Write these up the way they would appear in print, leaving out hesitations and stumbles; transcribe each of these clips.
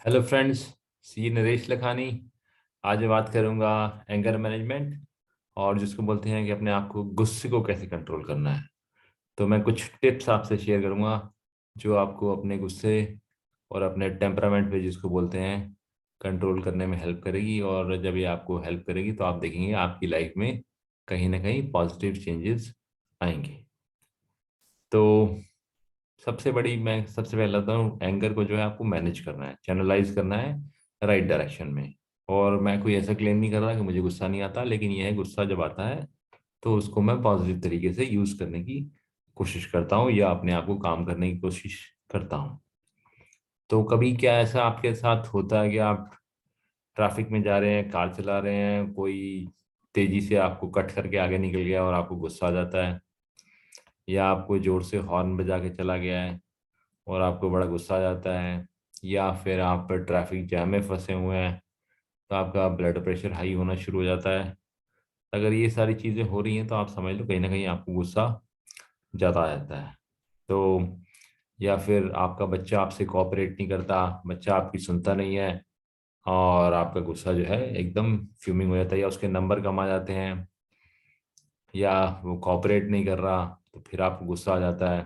Hello friends, सी नरेश लखानी। आज मैं बात करूंगा एंगर मैनेजमेंट और जिसको बोलते हैं कि अपने आप को गुस्से को कैसे कंट्रोल करना है। तो मैं कुछ टिप्स आपसे शेयर करूंगा जो आपको अपने गुस्से और अपने टेम्परामेंट पे जिसको बोलते हैं कंट्रोल करने में हेल्प करेगी। और जब ये आपको हेल्प करेगी तो आप देखेंगे आपकी लाइफ में कहीं ना कहीं पॉजिटिव चेंजेस आएंगे। तो मैं सबसे पहले बताता हूँ, एंगर को जो है आपको मैनेज करना है, चैनलाइज करना है राइट डायरेक्शन में। और मैं कोई ऐसा क्लेम नहीं कर रहा कि मुझे गुस्सा नहीं आता, लेकिन यह है गुस्सा जब आता है तो उसको मैं पॉजिटिव तरीके से यूज करने की कोशिश करता हूँ या अपने आप को काम करने की कोशिश करता हूँ। तो कभी क्या ऐसा आपके साथ होता है कि आप ट्रैफिक में जा रहे हैं, कार चला रहे हैं, कोई तेजी से आपको कट करके आगे निकल गया और आपको गुस्सा आ जाता है, या आपको जोर से हॉर्न बजा के चला गया है और आपको बड़ा गुस्सा आ जाता है, या फिर आप ट्रैफिक जैम में फंसे हुए हैं तो आपका ब्लड प्रेशर हाई होना शुरू हो जाता है। अगर ये सारी चीज़ें हो रही हैं तो आप समझ लो कहीं ना कहीं आपको गुस्सा ज़्यादा आ जाता है। तो या फिर आपका बच्चा आपसे कोऑपरेट नहीं करता, बच्चा आपकी सुनता नहीं है और आपका गुस्सा जो है एकदम फ्यूमिंग हो जाता है, या उसके नंबर कम आ जाते हैं, या वो कोऑपरेट नहीं कर रहा तो फिर आपको गुस्सा आ जाता है,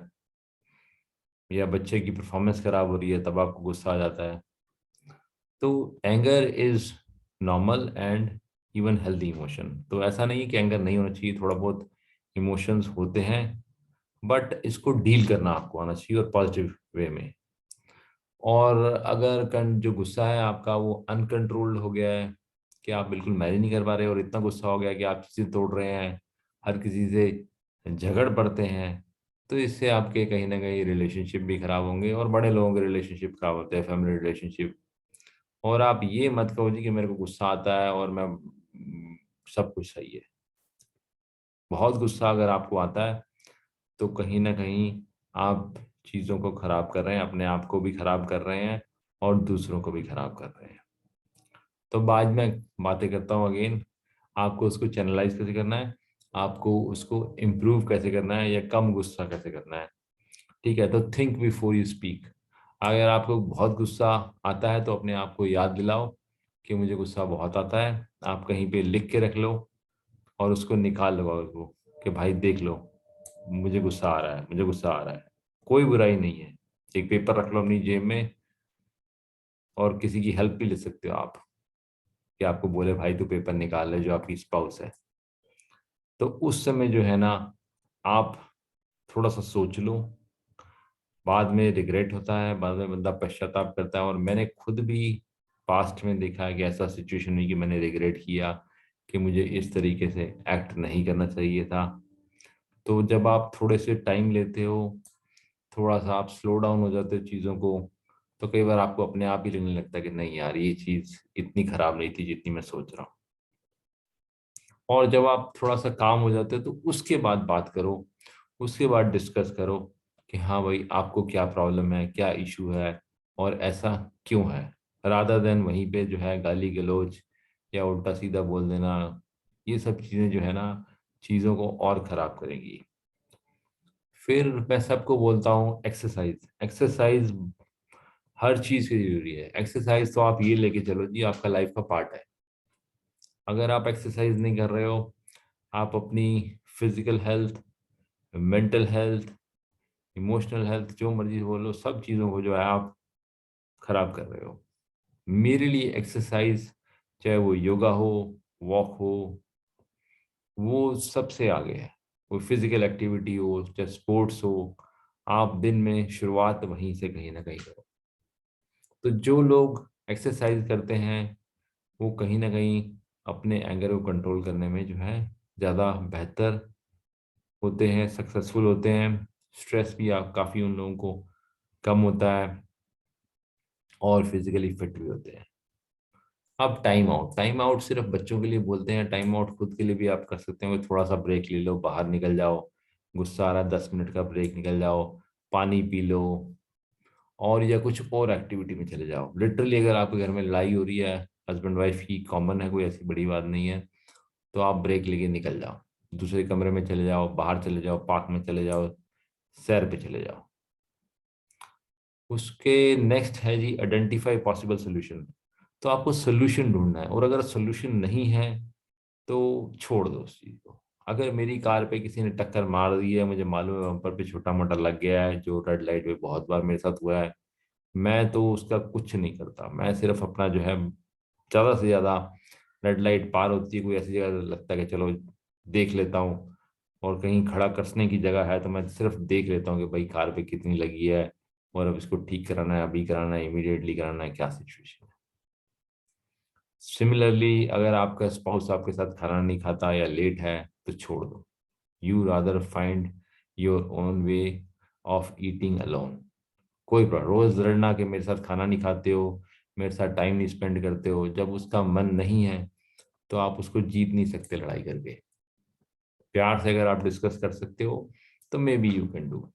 या बच्चे की परफॉर्मेंस खराब हो रही है तब आपको गुस्सा आ जाता है। तो anger is normal and even healthy emotion. तो ऐसा नहीं है कि एंगर नहीं होना चाहिए, थोड़ा बहुत इमोशंस होते हैं, बट इसको डील करना आपको आना चाहिए और पॉजिटिव वे में। और अगर जो गुस्सा है आपका वो अनकंट्रोल्ड हो गया है कि आप बिल्कुल मैनेज नहीं कर पा रहे और इतना गुस्सा हो गया कि आप चीज़ें तोड़ रहे हैं, हर किसी से झगड़ पड़ते हैं, तो इससे आपके कहीं ना कहीं रिलेशनशिप भी खराब होंगे और बड़े लोगों के रिलेशनशिप खराब होते हैं, फैमिली रिलेशनशिप। और आप ये मत कहो जी कि मेरे को गुस्सा आता है और मैं सब कुछ सही है। बहुत गुस्सा अगर आपको आता है तो कहीं ना कहीं आप चीज़ों को खराब कर रहे हैं, अपने आप को भी खराब कर रहे हैं और दूसरों को भी खराब कर रहे हैं। तो बाद में बातें करता हूँ अगेन, आपको उसको चैनलाइज कैसे करना है, आपको उसको इम्प्रूव कैसे करना है या कम गुस्सा कैसे करना है। ठीक है, तो थिंक बिफोर यू स्पीक। अगर आपको बहुत गुस्सा आता है तो अपने आप को याद दिलाओ कि मुझे गुस्सा बहुत आता है, आप कहीं पे लिख के रख लो और उसको निकाल लो उसको कि भाई देख लो, मुझे गुस्सा आ रहा है, मुझे गुस्सा आ रहा है। कोई बुराई नहीं है, एक पेपर रख लो अपनी जेब में और किसी की हेल्प भी ले सकते हो आप कि आपको बोले भाई तू पेपर निकाल ले, जो आपकी स्पाउस है। तो उस समय जो है ना, आप थोड़ा सा सोच लो, बाद में रिग्रेट होता है, बाद में बंदा पश्चाताप करता है। और मैंने खुद भी पास्ट में देखा है कि ऐसा सिचुएशन हुई कि मैंने रिग्रेट किया कि मुझे इस तरीके से एक्ट नहीं करना चाहिए था। तो जब आप थोड़े से टाइम लेते हो, थोड़ा सा आप स्लो डाउन हो जाते हो चीज़ों को, तो कई बार आपको अपने आप ही लगने लगता है कि नहीं यार, ये चीज़ इतनी खराब नहीं थी जितनी मैं सोच रहा हूँ। और जब आप थोड़ा सा काम हो जाते हो तो उसके बाद बात करो, उसके बाद डिस्कस करो कि हाँ भाई आपको क्या प्रॉब्लम है, क्या इशू है और ऐसा क्यों है, रादर देन वहीं पे जो है गाली गलौज या उल्टा सीधा बोल देना। ये सब चीज़ें जो है ना, चीज़ों को और ख़राब करेंगी। फिर मैं सबको बोलता हूँ एक्सरसाइज, एक्सरसाइज हर चीज़ की जरूरी है। एक्सरसाइज तो आप ये लेके चलो जी, आपका लाइफ का पार्ट है। अगर आप एक्सरसाइज नहीं कर रहे हो, आप अपनी physical health, mental health, emotional health, जो मर्जी बोलो, सब चीज़ों को जो है आप खराब कर रहे हो। मेरे लिए एक्सरसाइज, चाहे वो योगा हो, वॉक हो, वो सबसे आगे है। कोई फिजिकल एक्टिविटी हो, चाहे स्पोर्ट्स हो, आप दिन में शुरुआत वहीं से कहीं ना कहीं करो। तो जो लोग एक्सरसाइज करते हैं वो कहीं ना कहीं अपने एंगर को कंट्रोल करने में जो है ज़्यादा बेहतर होते हैं, सक्सेसफुल होते हैं। स्ट्रेस भी आप काफ़ी उन लोगों को कम होता है और फिजिकली फिट भी होते हैं। अब टाइम आउट, टाइम आउट सिर्फ बच्चों के लिए बोलते हैं, टाइम आउट खुद के लिए भी आप कर सकते हो। थोड़ा सा ब्रेक ले लो, बाहर निकल जाओ, गुस्सा आ रहा है 10 मिनट का ब्रेक, निकल जाओ, पानी पी लो, और या कुछ और एक्टिविटी में चले जाओ। लिटरली अगर आपके घर में लड़ाई हो रही है हस्बैंड वाइफ की, कॉमन है, कोई ऐसी बड़ी बात नहीं है, तो आप ब्रेक लेके निकल जाओ, दूसरे कमरे में चले जाओ, बाहर चले जाओ, पार्क में चले जाओ, सैर पे चले जाओ। उसके नेक्स्ट है जी आइडेंटिफाई पॉसिबल सोल्यूशन। तो आपको सोल्यूशन ढूंढना है, और अगर सोल्यूशन नहीं है तो छोड़ दो उस चीज को। अगर मेरी कार पे किसी ने टक्कर मार दी है, मुझे मालूम है बम्पर पे छोटा मोटा लग गया है, जो रेड लाइट पे बहुत बार मेरे साथ हुआ है, मैं तो उसका कुछ नहीं करता। मैं सिर्फ अपना जो है, ज्यादा से ज्यादा रेड लाइट पार होती है, कोई ऐसी जगह लगता है कि चलो देख लेता हूँ, और कहीं खड़ा कसने की जगह है तो मैं सिर्फ देख लेता हूँ कि भाई कार पे कितनी लगी है, और अब इसको ठीक कराना है, अभी कराना है, इमीडिएटली कराना है, क्या सिचुएशन है। सिमिलरली अगर आपका स्पाउस आपके साथ खाना नहीं खाता या लेट है तो छोड़ दो। You rather find your own way of eating alone. कोई प्रॉब्लम, रोज लड़ना कि मेरे साथ खाना नहीं खाते हो, मेरे साथ टाइम नहीं स्पेंड करते हो, जब उसका मन नहीं है तो आप उसको जीत नहीं सकते लड़ाई करके। प्यार से अगर आप डिस्कस कर सकते हो तो may be you can do.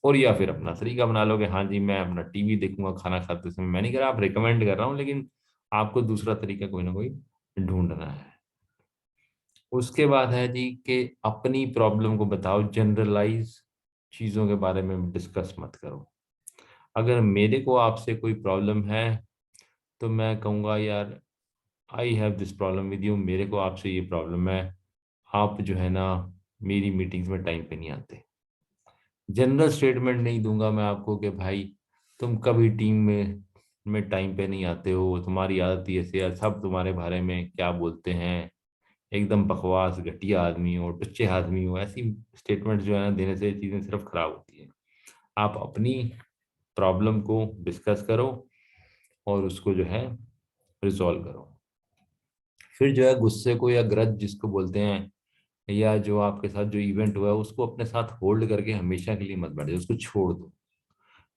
और या फिर अपना तरीका बना लो कि हाँ जी मैं अपना टीवी देखूंगा खाना खाते समय। मैं नहीं कह रहा, आप रिकमेंड कर रहा हूँ, लेकिन आपको दूसरा तरीका कोई ना कोई ढूंढना है। उसके बाद है जी कि अपनी प्रॉब्लम को बताओ, जनरलाइज चीज़ों के बारे में डिस्कस मत करो। अगर मेरे को आपसे कोई प्रॉब्लम है तो मैं कहूँगा यार I have this problem with you, मेरे को आपसे ये प्रॉब्लम है, आप जो है ना मेरी मीटिंग्स में टाइम पे नहीं आते। जनरल स्टेटमेंट नहीं दूंगा मैं आपको कि भाई तुम कभी टीम में टाइम पे नहीं आते हो, तुम्हारी आदत ही ऐसे है, सब तुम्हारे बारे में क्या बोलते हैं, एकदम बकवास, घटिया आदमी हो, टुच्चे आदमी हो। ऐसी स्टेटमेंट जो है ना देने से चीज़ें सिर्फ खराब होती हैं। आप अपनी प्रॉब्लम को डिस्कस करो और उसको जो है रिजॉल्व करो। फिर जो है गुस्से को या ग्रज जिसको बोलते हैं, या जो आपके साथ जो इवेंट हुआ है उसको अपने साथ होल्ड करके हमेशा के लिए मत बैठ जाओ, उसको छोड़ दो।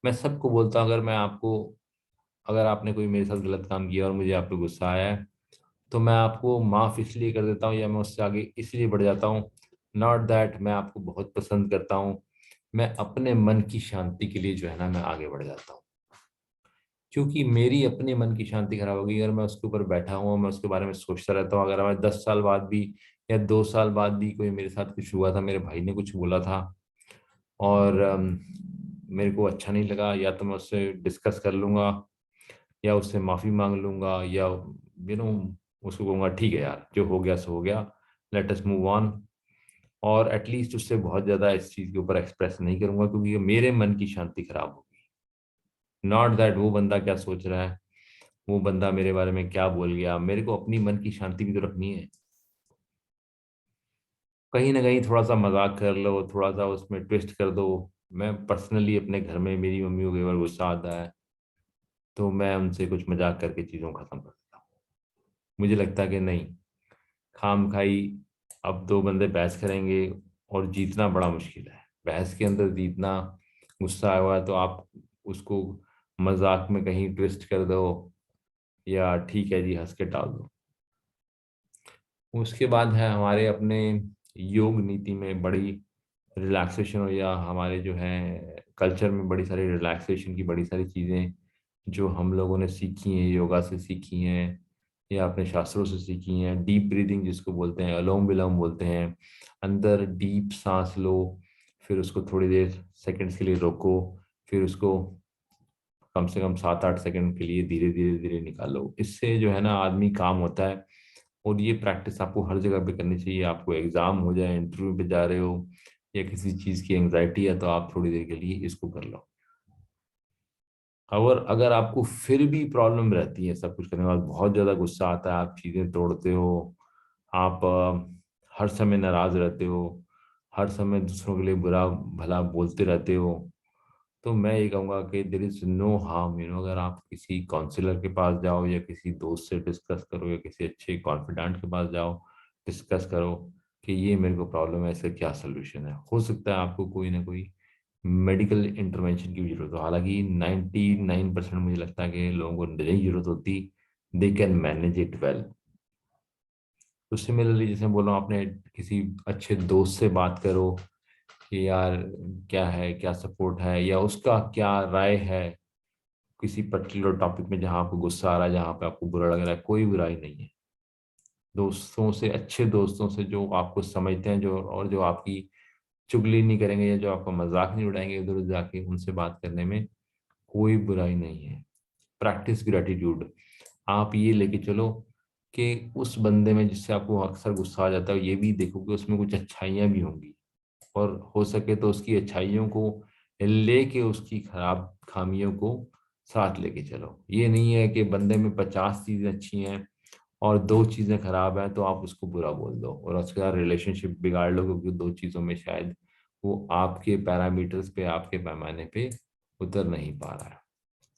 मैं सबको बोलता हूँ, अगर आपने कोई मेरे साथ गलत काम किया और मुझे आप पे गुस्सा आया है तो मैं आपको माफ़ इसलिए कर देता हूँ या मैं उससे आगे इसलिए बढ़ जाता हूँ, नॉट दैट मैं आपको बहुत पसंद करता हूँ, मैं अपने मन की शांति के लिए जो है ना मैं आगे बढ़ जाता हूँ। क्योंकि मेरी अपने मन की शांति खराब होगी अगर मैं उसके ऊपर बैठा हूँ, मैं उसके बारे में सोचता रहता हूँ। अगर मैं 10 साल बाद भी या 2 साल बाद भी कोई मेरे साथ कुछ हुआ था, मेरे भाई ने कुछ बोला था और मेरे को अच्छा नहीं लगा, या तो मैं उससे डिस्कस कर लूंगा या उससे माफ़ी मांग लूंगा, या उसको कहूँगा ठीक है यार जो हो गया सो हो गया, लेट अस मूव ऑन। और एटलीस्ट उससे बहुत ज़्यादा इस चीज़ के ऊपर एक्सप्रेस नहीं करूंगा, क्योंकि ये मेरे मन की शांति खराब होगी। नॉट दैट वो बंदा क्या सोच रहा है, वो बंदा मेरे बारे में क्या बोल गया, मेरे को अपनी मन की शांति भी तो रखनी है। कहीं ना कहीं थोड़ा सा मजाक कर लो, थोड़ा सा उसमें ट्विस्ट कर दो। मैं पर्सनली अपने घर में मेरी मम्मी को कई बार गुस्सा आता है तो मैं उनसे कुछ मजाक करके चीज़ों को ख़त्म कर देता हूँ। मुझे लगता है कि नहीं, खाम खाई अब दो बंदे बहस करेंगे और जीतना बड़ा मुश्किल है, बहस के अंदर जीतना। गुस्सा आया हुआ है तो आप उसको मजाक में कहीं ट्विस्ट कर दो, या ठीक है जी हंस के टाल दो। उसके बाद है हमारे अपने योग नीति में बड़ी रिलैक्सेशन, हो या हमारे जो है कल्चर में बड़ी सारी रिलैक्सेशन की बड़ी सारी चीज़ें जो हम लोगों ने सीखी हैं, योगा से सीखी हैं या अपने शास्त्रों से सीखी हैं। डीप ब्रीदिंग जिसको बोलते हैं, अनुलोम विलोम बोलते हैं। अंदर डीप सांस लो, फिर उसको थोड़ी देर सेकंड्स के लिए रोको, फिर उसको कम से कम 7-8 सेकंड के लिए धीरे धीरे धीरे निकालो। इससे जो है ना आदमी काम होता है। और ये प्रैक्टिस आपको हर जगह पे करनी चाहिए। आपको एग्जाम हो जाए, इंटरव्यू पे जा रहे हो, या किसी चीज़ की एंग्जाइटी है तो आप थोड़ी देर के लिए इसको कर लो। और अगर आपको फिर भी प्रॉब्लम रहती है, सब कुछ करने के बाद बहुत ज़्यादा गुस्सा आता है, आप चीज़ें तोड़ते हो, आप हर समय नाराज रहते हो, हर समय दूसरों के लिए बुरा भला बोलते रहते हो, तो मैं ये कहूँगा कि देर इज नो हार्म, अगर आप किसी काउंसलर के पास जाओ या किसी दोस्त से डिस्कस करो या किसी अच्छे कॉन्फिडेंट के पास जाओ, डिस्कस करो कि ये मेरे को प्रॉब्लम है, इसका क्या सोल्यूशन है। हो सकता है आपको कोई ना कोई मेडिकल इंटरवेंशन की भी जरूरत हो। हालांकि 99% मुझे लगता है कि लोगों को नहीं जरूरत होती, they can manage it well. तो सिमिलरली जैसे बोल रहा हूँ, आपने किसी अच्छे दोस्त से बात करो कि यार क्या है, क्या सपोर्ट है, या उसका क्या राय है किसी पर्टिकुलर टॉपिक में जहां आपको गुस्सा आ रहा है, जहां पे आपको बुरा लग रहा है। कोई बुराई नहीं है। दोस्तों से, अच्छे दोस्तों से जो आपको समझते हैं, जो और जो आपकी चुगली नहीं करेंगे या जो आपका मजाक नहीं उड़ाएंगे इधर उधर जाके, उनसे बात करने में कोई बुराई नहीं है। Practice gratitude. आप ये लेके चलो कि उस बंदे में जिससे आपको अक्सर गुस्सा आ जाता है, ये भी देखो कि उसमें कुछ अच्छाइयाँ भी होंगी, और हो सके तो उसकी अच्छाइयों को लेके उसकी खराब खामियों को साथ लेके चलो। ये नहीं है कि बंदे में 50 चीजें अच्छी हैं और 2 चीजें खराब हैं तो आप उसको बुरा बोल दो और उसके साथ रिलेशनशिप बिगाड़ लो, क्योंकि 2 चीजों में शायद वो आपके पैरामीटर्स पे, आपके पैमाने पे उतर नहीं पा रहा है।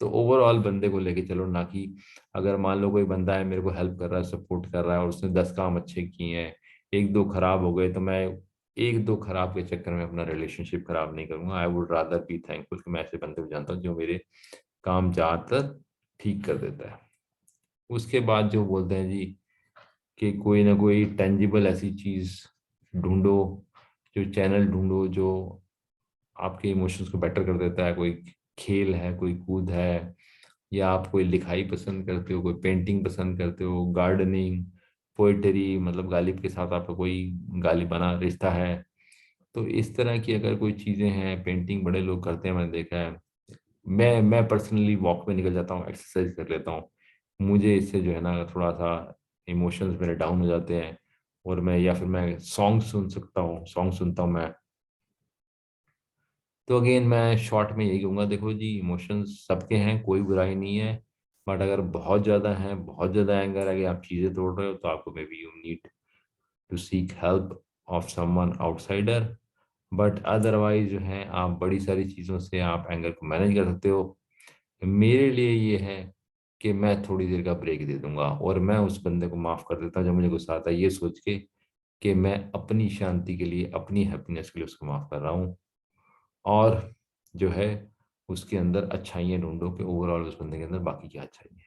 तो ओवरऑल बंदे को लेके चलो, ना कि अगर मान लो कोई बंदा है मेरे को हेल्प कर रहा है, सपोर्ट कर रहा है और उसने 10 काम अच्छे किए हैं, 1-2 खराब हो गए, तो मैं 1-2 खराब के चक्कर में अपना रिलेशनशिप खराब नहीं करूंगा। I would rather be thankful कि मैं ऐसे बंदे को जानता हूँ जो मेरे काम ज्यादातर ठीक कर देता है। उसके बाद जो बोलते हैं जी कि कोई ना कोई टेंजिबल ऐसी चीज ढूंढो, जो चैनल ढूंढो जो आपके इमोशंस को बेटर कर देता है। कोई खेल है, कोई कूद है, या आप कोई लिखाई पसंद करते हो, कोई पेंटिंग पसंद करते हो, गार्डनिंग, पोइटरी, मतलब गालिब के साथ आपका कोई गालिब बना रिश्ता है, तो इस तरह की अगर कोई चीज़ें हैं, पेंटिंग बड़े लोग करते हैं, मैंने देखा है। मैं पर्सनली वॉक पे निकल जाता हूँ, एक्सरसाइज कर लेता हूँ। मुझे इससे जो है ना थोड़ा सा इमोशंस मेरे डाउन हो जाते हैं, और मैं, या फिर मैं सॉन्ग सुन सकता हूँ, सॉन्ग सुनता हूँ मैं। तो अगेन मैं शॉर्ट में यही कहूँगा, देखो जी इमोशंस सबके हैं, कोई बुराई नहीं है, बट अगर बहुत ज़्यादा है, बहुत ज़्यादा एंगर है कि आप चीज़ें तोड़ रहे हो, तो आपको maybe you need to seek help of someone outsider. But otherwise जो है आप बड़ी सारी चीज़ों से आप एंगर को मैनेज कर सकते हो। मेरे लिए ये है कि मैं थोड़ी देर का ब्रेक दे दूंगा और मैं उस बंदे को माफ़ कर देता हूँ जब मुझे गुस्सा आता है, ये सोच के कि मैं अपनी शांति के लिए, अपनी हैप्पीनेस के लिए उसको माफ़ कर रहा हूँ। और जो है उसके अंदर अच्छाइयाँ ढूंढो कि ओवरऑल उस बंदे के अंदर बाकी क्या अच्छाई है।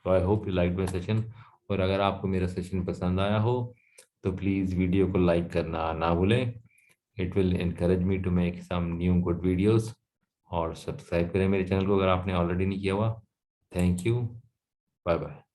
तो I hope you like my session. और अगर आपको मेरा सेशन पसंद आया हो तो प्लीज़ वीडियो को लाइक करना ना भूलें। It will encourage me to make some new good videos. और सब्सक्राइब करें मेरे चैनल को अगर आपने ऑलरेडी नहीं किया हुआ। Thank you. Bye bye.